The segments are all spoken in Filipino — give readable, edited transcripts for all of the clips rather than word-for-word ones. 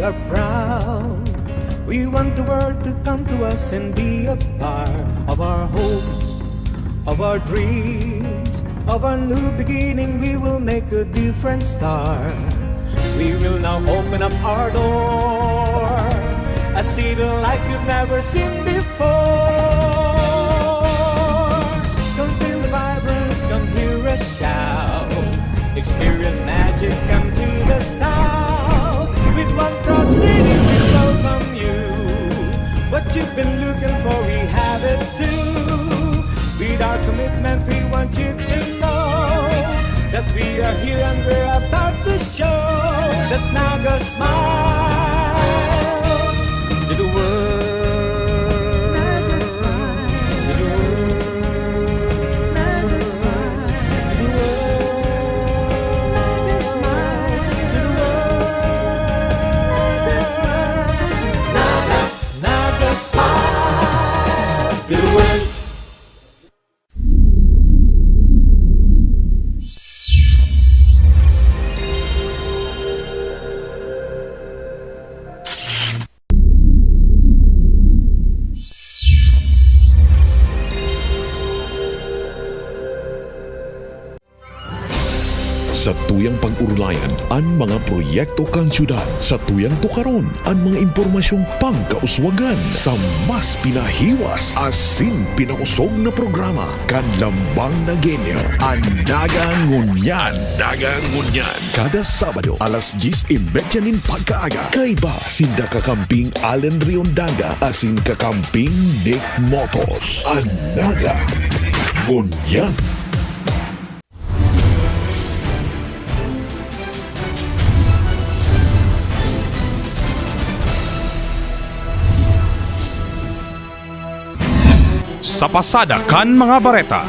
we are proud. We want the world to come to us and be a part of our hopes, of our dreams, of our new beginning. We will make a different start. We will now open up our door, a city like you've never seen before. Come feel the vibrance, come hear us shout. Experience magic, come to the south. With one proud city we welcome you. What you've been looking for, we have it too. With our commitment, we want you to know that we are here and we're about to show that Naga smiles to the world. Naga smiles to the world. Naga smiles to the world. Naga smiles to the world. Naga smiles. Naga smiles to the world. Sa tuyang pag-urulayan ang mga proyekto kang syudad, sa tuyang tukaron ang mga impormasyong pangkauswagan sa mas pinahiwas asin pinausog na programa kan lambang na genyo ang Dagangunyan. Dagangunyan kada Sabado alas 10:30 nin pagkaaga kay ba sinda kakamping Allen Riondaga asin kakamping Nick Motos ang Dagangunyan. Sa pasada kan mga bareta.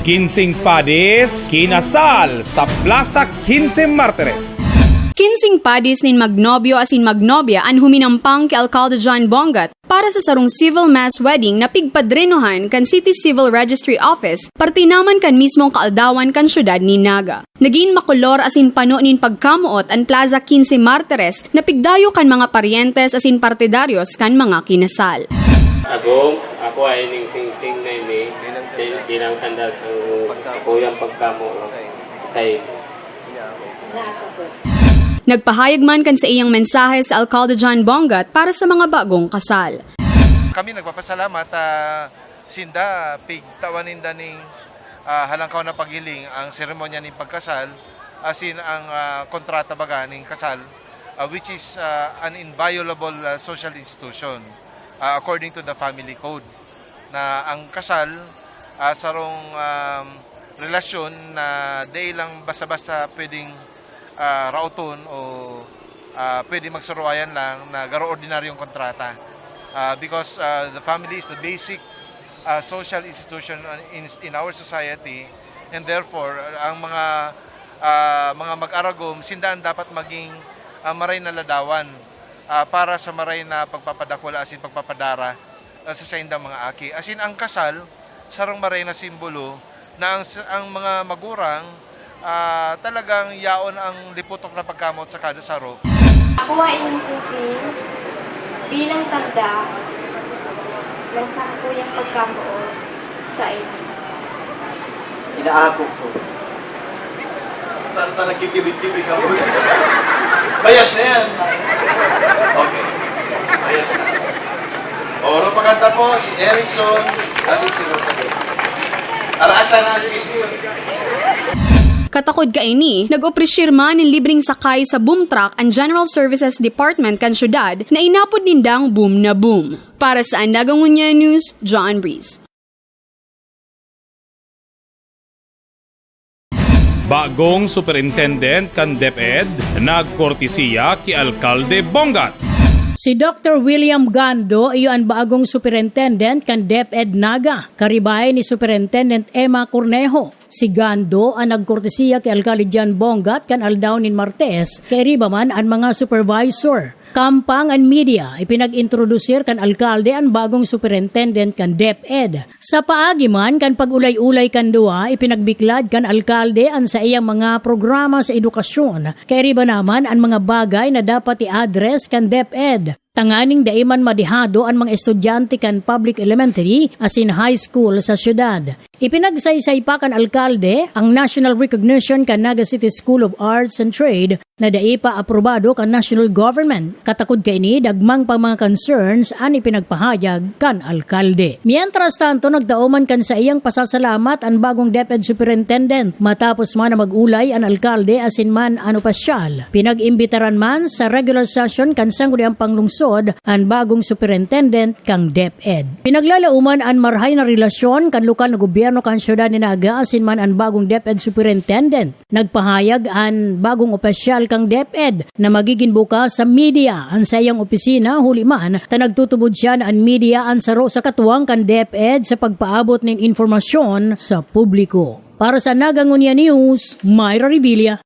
Kinsing Padis kinasal sa Plaza 15 Martires. Kinsing Padis nin magnobyo asin magnobya an huminampang kay Alcalde John Bongat para sa sarong civil mass wedding na pigpadrenohan kan City Civil Registry Office partinaman kan mismong kaaldawan kan syudad ni Naga. Naging makulor asin pano nin pagkamuot an Plaza 15 Martires na pigdayo kan mga paryentes asin partidaryos kan mga kinasal. Ako ay ning sing-sing na ini dinang tanda sa kuyang pagkamo say. Nagpahayag man kan sa iyang mensahe sa Alcalde John Bongat para sa mga bagong kasal. Kami nagpapasalamat sinda pigtawanin daning halangkaw na paghiling ang seremonya ning pagkasal asin ang kontrata baga ning kasal which is an inviolable social institution. According to the family code na ang kasal sarong relasyon na di lang basta-basta pwedeng rauton o pwedeng magsuruayan lang na garo ordinaryong kontrata because the family is the basic social institution in our society, and therefore ang mga mag-aragom sindaan dapat maging maray na ladawan para sa maray na pagpapadakula asin pagpapadara sa saindang mga aki. Asin ang kasal, sarang maray na simbolo na ang mga magurang talagang yaon ang liputok na pagkamot sa kada saro. Ako ay nagsising bilang tanda ng sakuyang pagkamuot sa inyo. Inaako ko. Tanta nagkikibig-kibig ang boses. Bayad na yan. Okay. Bayad na. Oro pagkanta po, si Erickson, asing si Rosalie. Araatsa na ang kiss ko. Katakod kaini, nag-opresyir man ng libreng sakay sa boom truck ang General Services Department kan syudad na inapod nindang boom na boom. Para sa Dagangunyan News, John Breeze. Bagong superintendent kan DepEd nagkortesiya ki Alcalde Bongat. Si Dr. William Gando iyo ang bagong superintendent kan DepEd Naga, karibay ni Superintendent Emma Cornejo. Si Gando ang nagkortesiya kay Alcalde John Bongat kan aldaw nin Martes, kay riba man ang mga supervisor. Kampang and media, ipinag-introdusir kan alkalde ang bagong superintendent kan DepEd. Sa paagi man, kan pag-ulay-ulay kan duwa, ipinagbiklad kan alkalde ang sa iyang mga programa sa edukasyon. Kaya riba naman ang mga bagay na dapat i-address kan DepEd. Tanganing daiman madihado ang mga estudyante kan public elementary as in high school sa syudad. Ipinagsaysay pa kan alkalde ang national recognition kan Naga City School of Arts and Trade na daipa aprobado kan national government. Katakod kay ni dagmang pa mga concerns ang ipinagpahayag kan alkalde. Mientras tanto nagdauman kan sa iyang pasasalamat ang bagong DepEd superintendent matapos man na mag-ulay ang alkalde asin man ano pasyal. Pinag-imbitaran man sa regular session kan sangguniang panglungsod ang bagong superintendent kang DepEd. Pinaglalauman ang marhay na relasyon kan lokal na gobyerno kan syudad ni Naga asin man ang bagong DepEd superintendent. Nagpahayag ang bagong opisyal kang DepEd na magiging bukas sa media ang sayang opisina huli man ta nagtutubod siya na ang media ang saro sa katuwang kan DepEd sa pagpaabot ng informasyon sa publiko. Para sa Nagangunya News, Myra Revilla.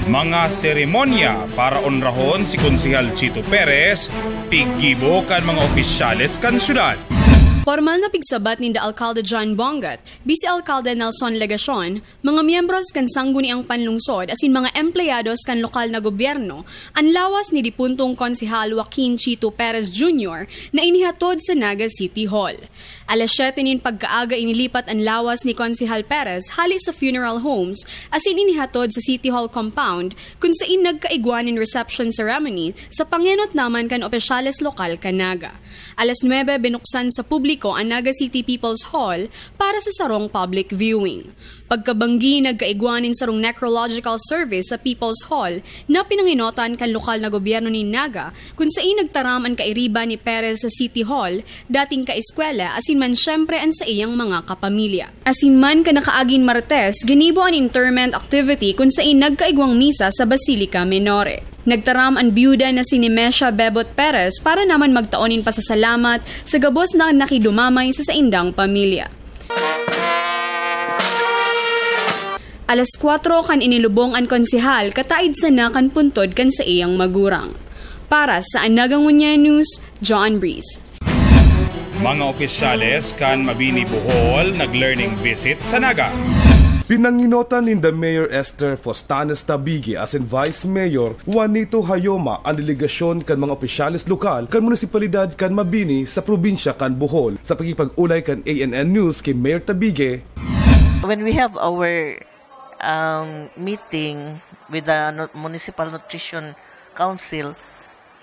Mga seremonya para onrahon si Konsehal Chito Perez, piggibo kan mga opisyales kan syudad. Formal na pigsabat ni Alcalde John Bongat, Vice Alcalde Nelson Legacion, mga miyembros kan sangguniang panlungsod asin mga empleyados kan lokal na gobyerno, ang lawas ni dipuntong Konsehal Joaquin Chito Perez Jr. na inihatod sa Naga City Hall. Alas 7 nin pagkaaga inilipat ang lawas ni Konsehal Perez hali sa funeral homes asin inihatod sa City Hall compound kung saan nagkaigwanin reception ceremony sa pangenot naman kan opisyales lokal kan Naga. Alas 9 binuksan sa publiko ang Naga City People's Hall para sa sarong public viewing. Pagkabanggi nagkaigwanin sarong necrological service sa People's Hall na pinanginotan kan lokal na gobyerno ni Naga kung saan nagtaram ang kairiba ni Perez sa City Hall, dating kaeskwela asin man syempre ang sa iyang mga kapamilya. Asin man kanakaaging Martes, ginibo ang interment activity kung saan nagkaigwang misa sa Basilica Menore. Nagtaram ang biyuda na si Nemesha Bebot Perez para naman magtaonin pasasalamat sa gabos na nakidumamay sa saindang pamilya. Alas 4 kan inilubong ang konsehal kataid sa nakan puntod kan sa iyang magurang. Para sa Nagangunya News, John Breeze. Mga opisyales kan Mabini Bohol nag-learning visit sa Naga. Pinanginotan ni the Mayor Esther Fostanes Tabigi as in Vice Mayor Juanito Hayoma ang delegasyon kan mga opisyales lokal kan munisipalidad kan Mabini sa probinsya kan Bohol. Sa pagkipag-ulay kan ANN News kay Mayor Tabigi. When we have our meeting with the Municipal Nutrition Council,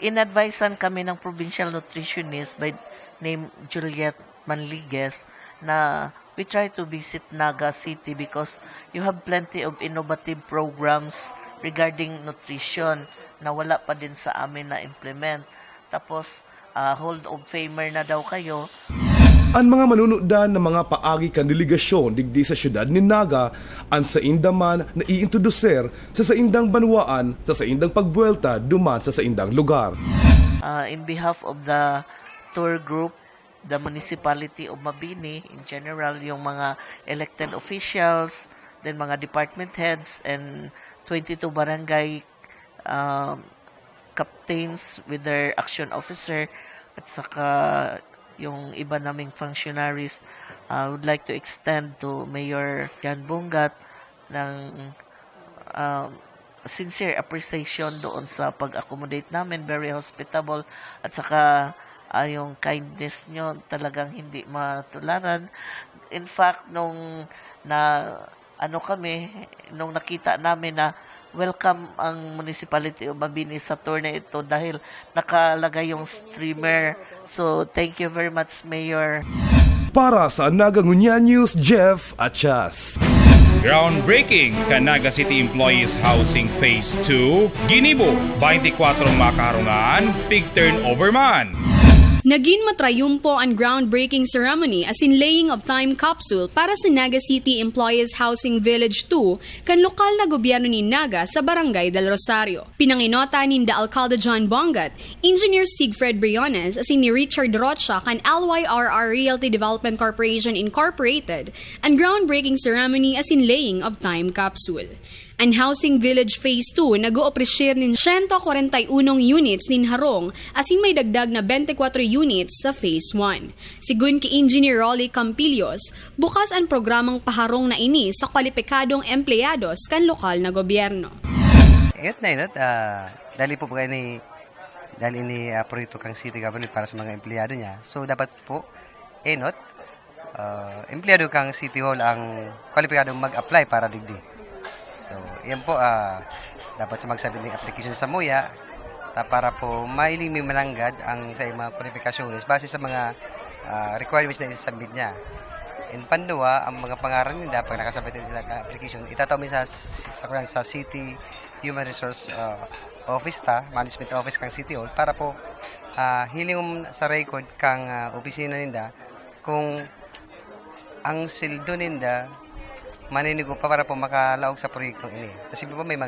in-advisean kami ng provincial nutritionist by name Juliet Manligues na we try to visit Naga City because you have plenty of innovative programs regarding nutrition na wala pa din sa amin na implement. Tapos, Hold of Famer na daw kayo. Ang mga manunodan ng mga paagi kan delegasyon digdi sa syudad ni Naga ang sa indaman na iintroduser sa saindang banwaan sa saindang pagbuelta duman sa saindang lugar. In behalf of the tour group, the municipality of Mabini, in general, yung mga elected officials, then mga department heads, and 22 barangay captains with their action officer, at saka yung iba naming functionaries, would like to extend to Mayor John Bongat ng sincere appreciation doon sa pag-accommodate namin, very hospitable, at saka yung kindness nyo talagang hindi matularan. In fact, nung nakita namin na welcome ang municipality of Mabini sa tour na ito dahil nakalagay yung streamer. So, thank you very much, Mayor. Para sa Nagangunya News, Jeff Achas. Groundbreaking kan Naga City Employees Housing Phase 2, ginibo 24 makarungan, pig turnover man. Naging matrayumpo ang groundbreaking ceremony as in laying of time capsule para sa Naga City Employees Housing Village 2 kan lokal na gobyerno ni Naga sa Barangay del Rosario. Pinanginota ni Alcalde John Bongat, Engineer Sigfred Briones as in ni Richard Rocha kan LYRR Realty Development Corporation Incorporated ang groundbreaking ceremony as in laying of time capsule. Ang Housing Village Phase 2 nag-oopresyar nin 141 units nin harong asin may dagdag na 24 units sa Phase 1. Sigun ki Engineer Rolly Campillos, bukas ang programang paharong na ini sa kwalipikadong empleyados kan lokal na gobyerno. Ingat na ingat, dali po kayo ni proyekto kang city government para sa mga empleyado niya. So dapat po, empleyado kang city hall ang kwalipikadong mag-apply para digdi. So, yan po, dapat sa magsabit ng application sa MOYA para po mailing may mananggad ang sa mga kwalifikasyones base sa mga requirements na isasabit niya. And panduwa, ang mga pangaran nila pag nakasabit nila ng application, itataw sa City Human Resource Office Management Office kang City Hall para po hiling sa record kang opisina nila kung ang sweldo nila maninigo pa para po makalaog sa proyektong ini. Kasi po may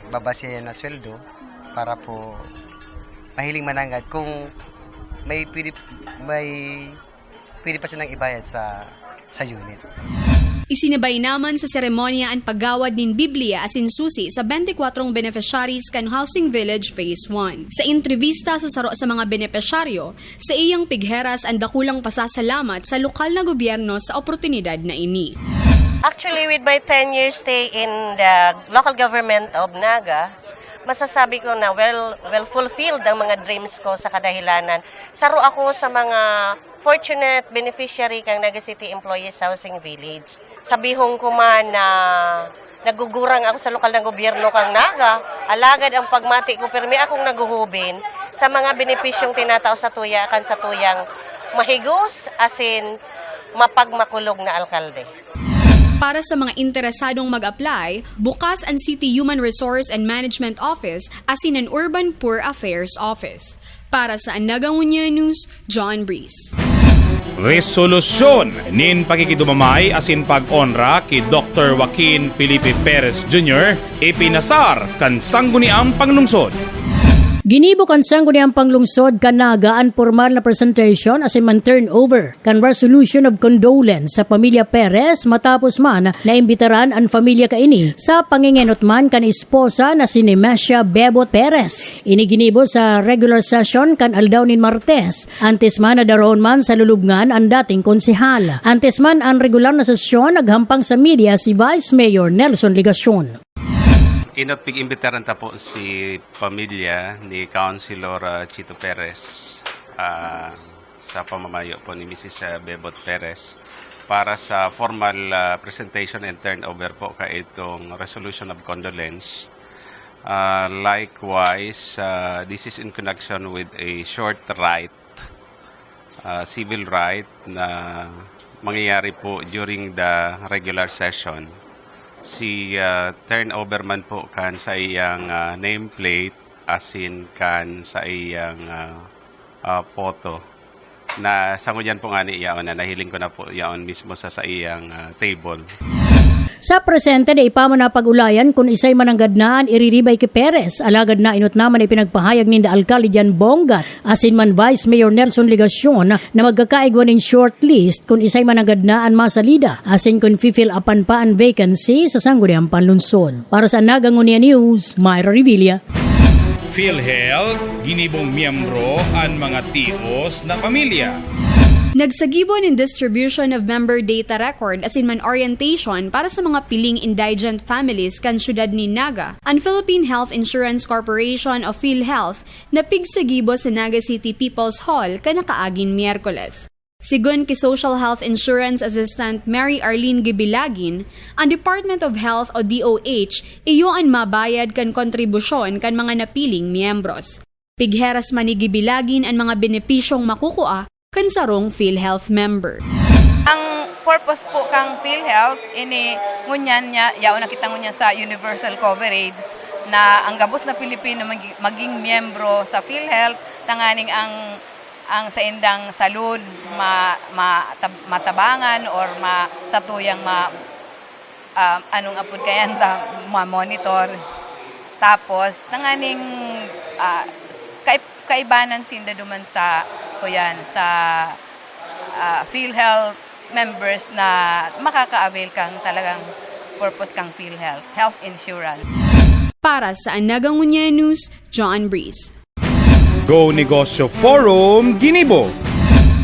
babasya na sweldo para po mahiling mananggad kung may pwede pa silang ibayad sa unit. Isinabay naman sa seremonya ang paggawad nin Biblia asin susi sa 24 beneficiaries kan Housing Village Phase 1. Sa entrevista sa saro sa mga benepisyaryo, sa iyang pigheras ang dakulang pasasalamat sa lokal na gobyerno sa oportunidad na ini. Actually, with my 10-year stay in the local government of Naga, masasabi ko na well fulfilled ang mga dreams ko sa kadahilanan. Saro ako sa mga fortunate beneficiary kang Naga City Employees Housing Village. Sabihon ko man na nagugurang ako sa lokal na gobyerno kang Naga, alagad ang pagmati ko, pero may akong naguhubin sa mga benepisyong tinatao sa tuyang mahigos asin mapagmakulog na alkalde. Para sa mga interesadong mag-apply, bukas ang City Human Resource and Management Office asin ang Urban Poor Affairs Office. Para sa Anagangunya News, John Breeze. Resolusyon nin pakikidumamay asin pag-onra ki Dr. Joaquin Felipe Perez Jr. ipinasar kan sangguniang panglungsod. Ginibo kan sangguniang panglungsod kan Naga ang formal na presentation as man turnover kan resolution of condolence sa pamilya Perez matapos man na imbitaran ang pamilya kaini sa pangingenot man kan esposa na si Nemesha Bebot Perez. Ini ginibo sa regular session kan aldaw nin Martes. Antes man na daron man sa lulubngan ang dating konsehal. Antes man ang regular na sesyon naghampang sa media si Vice Mayor Nelson Ligacion. Inot pig-imbitaran ta po si pamilya ni Councilor Chito Perez sa pamamayo po ni Mrs. Bebot Perez para sa formal presentation and turnover po ka itong resolution of condolence. Likewise, this is in connection with a short right, civil right na mangyayari po during the regular session. Si turnover man po kan sa iyang nameplate asin kan sa iyang photo na sanguyan po nga ni iyaon na nahiling ko na po iyaon mismo sa iyang table. Sa presente na ipamo na pag-ulayan kung isay mananggadnaan iriribay ki Perez. Alagad na inot naman ay pinagpahayag ni Alcalde Jan Bongat asin man Vice Mayor Nelson Ligacion na magkakaigwa ning shortlist kung isay mananggadnaan masalida asin kung fifill upan pa ang vacancy sa sangguniang panlunsod. Para sa Nagangunya News, Myra Revilla. PhilHealth, ginibong miyembro ang mga tios na pamilya. Nagsagibon in distribution of member data record asin man orientation para sa mga piling indigent families kan syudad ni Naga, ang Philippine Health Insurance Corporation of PhilHealth na pigsagibo sa Naga City People's Hall kanakaaging Miyerkules. Sigun ki Social Health Insurance Assistant Mary Arlene Gibilagin, ang Department of Health o DOH iyo ang mabayad kan kontribusyon kan mga napiling miyembros. Pigheras man ni Gibilagin ang mga benepisyong makukuha kansarong PhilHealth member. Ang purpose po kang PhilHealth, ini ngunyan niya, yaon nakita ngunyan sa universal coverage na ang gabos na Pilipino maging miyembro sa PhilHealth, tanganing ang sa indang salud matabangan or sa tuyang anong apod kayan ma-monitor. Tapos, tanganing kaibanan sinda duman sa kuyan sa PhilHealth members na makaka-avail kang talagang purpose kang PhilHealth, health insurance. Para sa Anagangunya News, John Breeze. Go Negosyo Forum, Ginibo.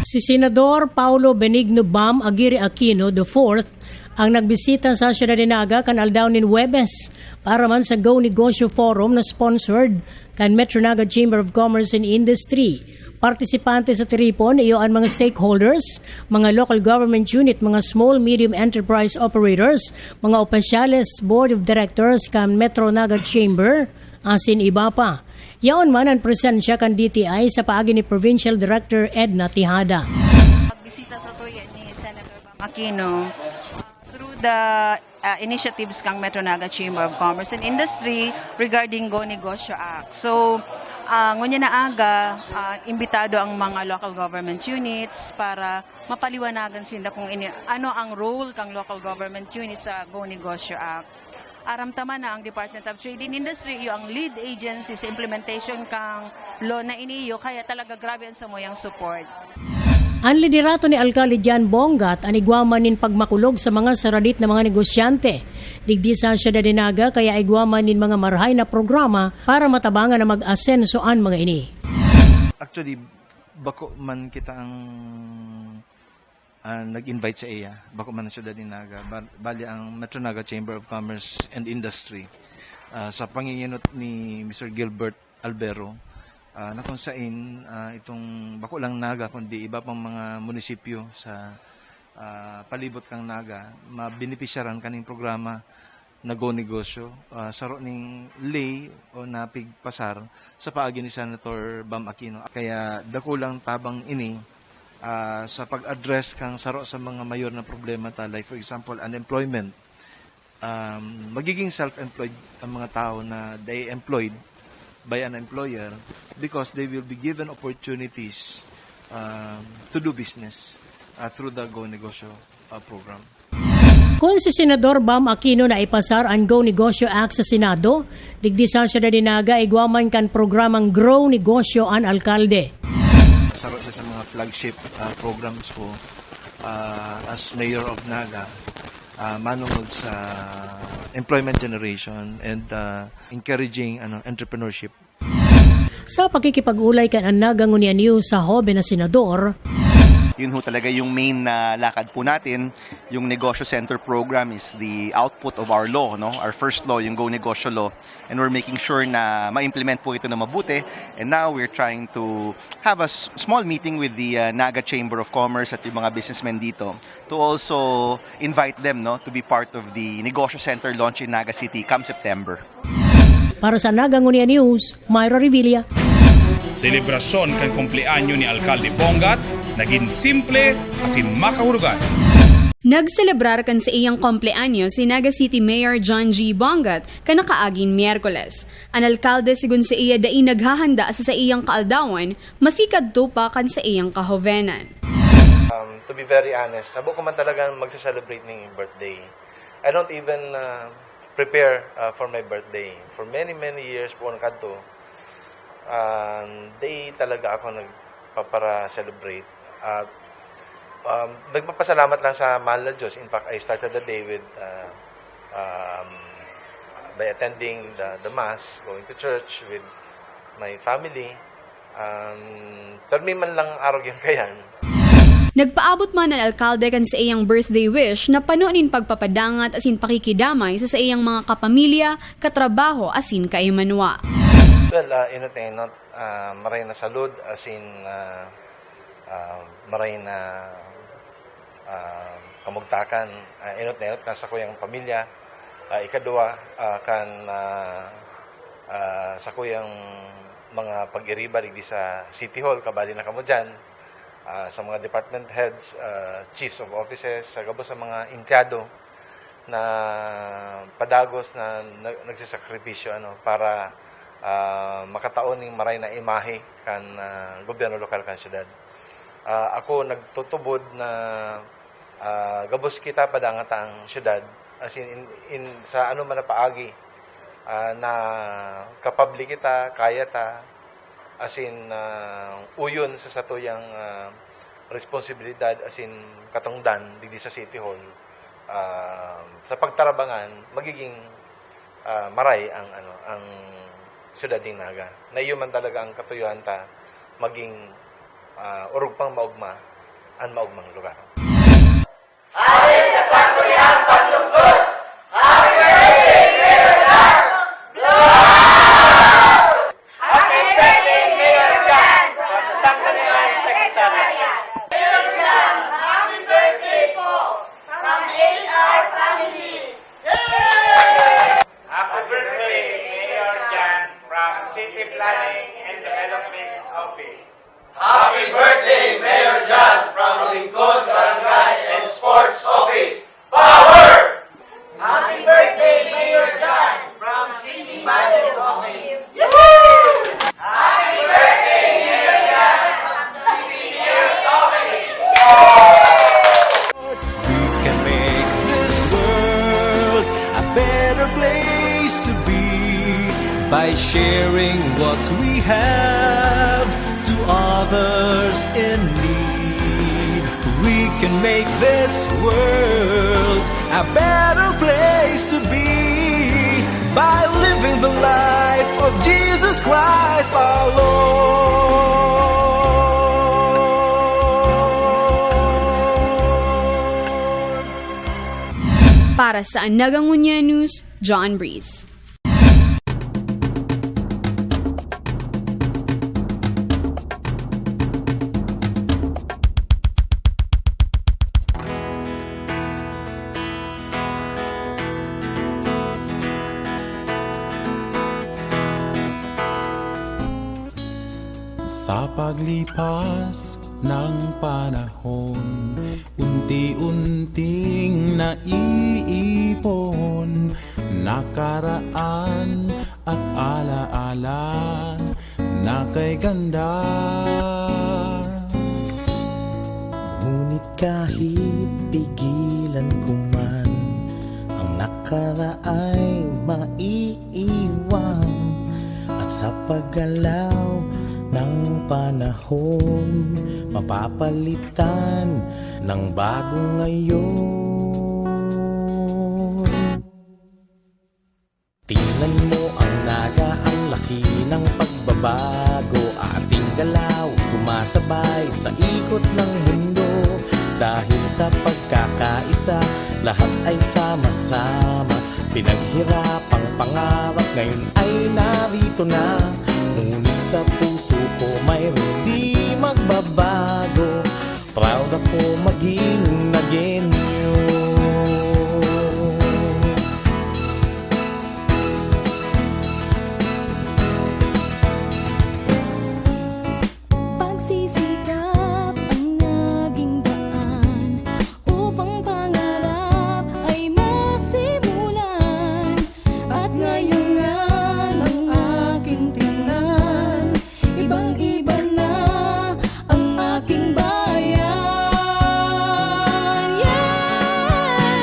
Si Senador Paulo Benigno Bam Aguirre Aquino IV ang nagbisita sa Ciudad de Naga kan aldaw nin Huwebes para man sa Go Negosyo Forum na sponsored kan Metro Naga Chamber of Commerce and Industry. Partisipante sa Tripon iyo ang mga stakeholders, mga local government unit, mga small medium enterprise operators, mga opisyales, board of directors kan Metro Naga Chamber, asin iba pa. Yaon man ang presensya kan DTI sa paagi ni Provincial Director Edna Tihada. Pagbisita sa tuya ni Senator Bam Aquino through the initiatives kang Metro Naga Chamber of Commerce and Industry regarding Go Negosyo Act. So, ngunya na aga, imbitado ang mga local government units para mapaliwanagan sila kung ano ang role kang local government units sa Go Negosyo Act. Aramtaman na ang Department of Trade and Industry, iyo ang lead agency sa implementation kang law na iniyo, kaya talaga grabe ang samoyang support. Ang liderato ni Alcalde Jan Bongat anigwaman nin pagmakulog sa mga saradit na mga negosyante. Digdi sa Ciudad de Naga kaya igwaman nin mga marhay na programa para matabangan na mag-asensoan mga ini. Actually, bako man kita ang nag-invite sa iya, bako man sa Ciudad de Naga, bali ang Metro Naga Chamber of Commerce and Industry sa panginginot ni Mr. Gilbert Albero na kung saan itong bako lang Naga kundi iba pang mga munisipyo sa palibot kang Naga mabenepisyaran kaning programa na Go Negosyo saro ning lay o napig pasar sa paagi ni Senator Bam Aquino. Kaya dako lang tabang ini sa pag-address kang saro sa mga mayor na problema ta, like for example unemployment, magiging self-employed ang mga tao na they employed by an employer because they will be given opportunities to do business through the Go Negosyo program. Kung si Senador Bam Aquino na ipasar ang Go Negosyo Act sa Senado, digdi sa Ciudad de Naga igwaman kan programang Grow Negosyo an Alcalde. Saro sa mga flagship programs ko as Mayor of Naga, manungod sa employment generation and encouraging entrepreneurship. Sa pakikipag-ulay kan ang Nagangunya News sa hobe na senador, yun ho talaga yung main na lakad po natin. Yung Negosyo Center program is the output of our law, no? Our first law, yung Go Negosyo Law. And we're making sure na ma-implement po ito na mabuti. And now we're trying to have a small meeting with the Naga Chamber of Commerce at yung mga businessmen dito to also invite them, no, to be part of the Negosyo Center launch in Naga City come September. Para sa Nagangunya News, Myra Revilla. Selebrasyon kan kumpleanyo ni Alcalde Bongat, naging simple asin makahurugan. Nagselebrar kan sa iyang kumpleanyo si Naga City Mayor John G. Bongat kanakaaging Miyerkules. Ang alkalde sigun sa iya dai naghahanda sa iyang kaaldawan, masikad to pa kan sa iyang kahovenan. To be very honest, sabo ko man talagang magsa-celebrate ng birthday. I don't even prepare for my birthday. For many years po nakadto, day talaga ako nagpapara-celebrate. Nagpapasalamat lang sa mahal na Diyos. In fact, I started the day with by attending the Mass, going to church with my family. Pero may man lang arog yung kayan. Nagpaabot man ang alkalde kan sa iyang birthday wish na panunin pagpapadangat asin pakikidamay sa iyang mga kapamilya, katrabaho asin kaimanwa. Well, inot maray na salud asin maray na kamugtakan inot kan sa kuyang pamilya, ikadua kan sa kuyang mga pag-iriba digdi sa City Hall kabali na kamo dyan, sa mga department heads, chiefs of offices, sa gabo sa mga empleyado na padagos na nagsisakripisyo para makataon ng maray na imahe kan gobyerno lokal kan syudad. Ako nagtutubod na gabos kita padangat ang syudad as in sa ano man na paagi na kapabli kita, kaya ta as in uyon sa satuyang responsibilidad as in katungdan digdi sa City Hall sa pagtarabangan magiging maray ang syudad ng Naga. Na iyo man talaga ang katuyuhan ta maging urog pang maugma ang maugmang lugar. Ayon sa Sangguniang Panlungsod, Happy Birthday, Mayor Jan! Happy Birthday, Mayor Jan! From the Sangguniang Secretariat. Mayor Jan, happy birthday po from HR family. Happy birthday, Mayor Jan, from City Planning and Development Office. Happy birthday, Mayor Jan, from Lingkod Barangay and Sports Office. Power! Happy birthday, Mayor Jan, from City Budget Office. Happy birthday, Mayor Jan, from City Mayor's Office. We can make this world a better place to be by sharing what we have to others in need. We can make this world a better place to be by living the life of Jesus Christ our Lord. Para sa Nagangunya News, John Breeze. Sa paglipas ng panahon, unti-unting naiipon nakaraan at alaala na kay ganda. Ngunit kahit pigilan ko man, ang nakaraay maiiwan. At sa paggalaw ng panahon, mapapalitan ng bagong ngayon. Tingnan mo ang Naga, ang laki ng pagbabago. Ating galaw, sumasabay sa ikot ng mundo. Dahil sa pagkakaisa, lahat ay sama-sama. Pinaghirapang pangarap, ngayon ay narito na. Ngunit sa puso ko mayroon di magbabago. Proud ako maging Nagenyo. Pagsisikap ang naging daan upang pangarap ay masimulan. At ngayon nga ng aking tingnan, ibang-iba na ang aking bayan. Yeah!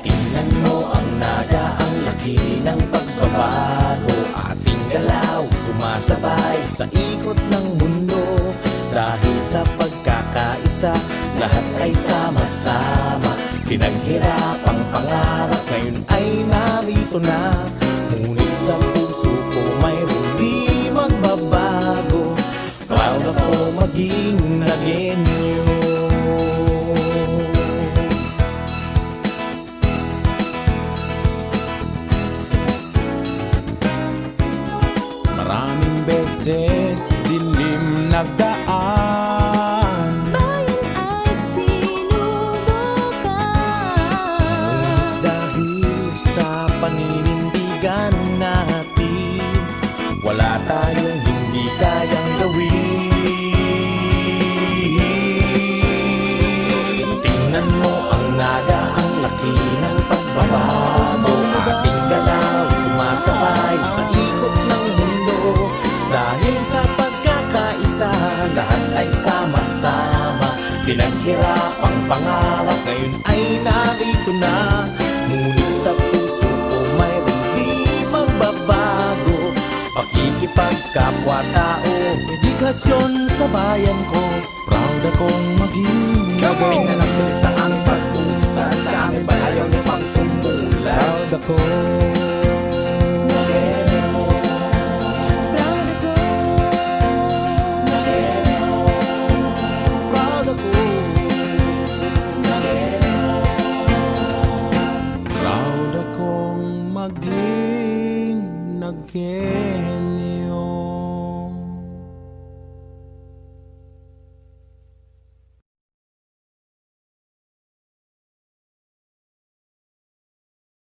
Tingnan mo ang Naga, ang laki ng pagbabago. Ating galaw, sumasabay sa ikot ng mundo. Dahil sa pagkakaisa, lahat ay sama-sama. Pinaghirapang pangarap, ngayon ay narito na. Ngunit sa puso ko mayroon di magbabago. Proud ako maging Nagenyo. Maraming beses dilim nagdaan. Bayan ay sinubukan. Dahil sa paninindigan natin, wala tayong hindi kayang gawin. Tingnan mo ang Naga, ang laki ng pagbabago. Ating galaw, sumasabay sa ikot ng mundo. Dahil sa pagkakaisa, lahat ay sama-sama. Pinaghirapang pangarap, ngayon ay narito na. Ngunit sa puso ko mayroon di magbabago. Pakikipagkapwa-tao, di edukasyon sa bayan ko. Proud akong maging nagaw. Pinanagpilis na ang pagpunsan sa aming bayaw ng pagtumulan. Proud ako. Proud akong maging naging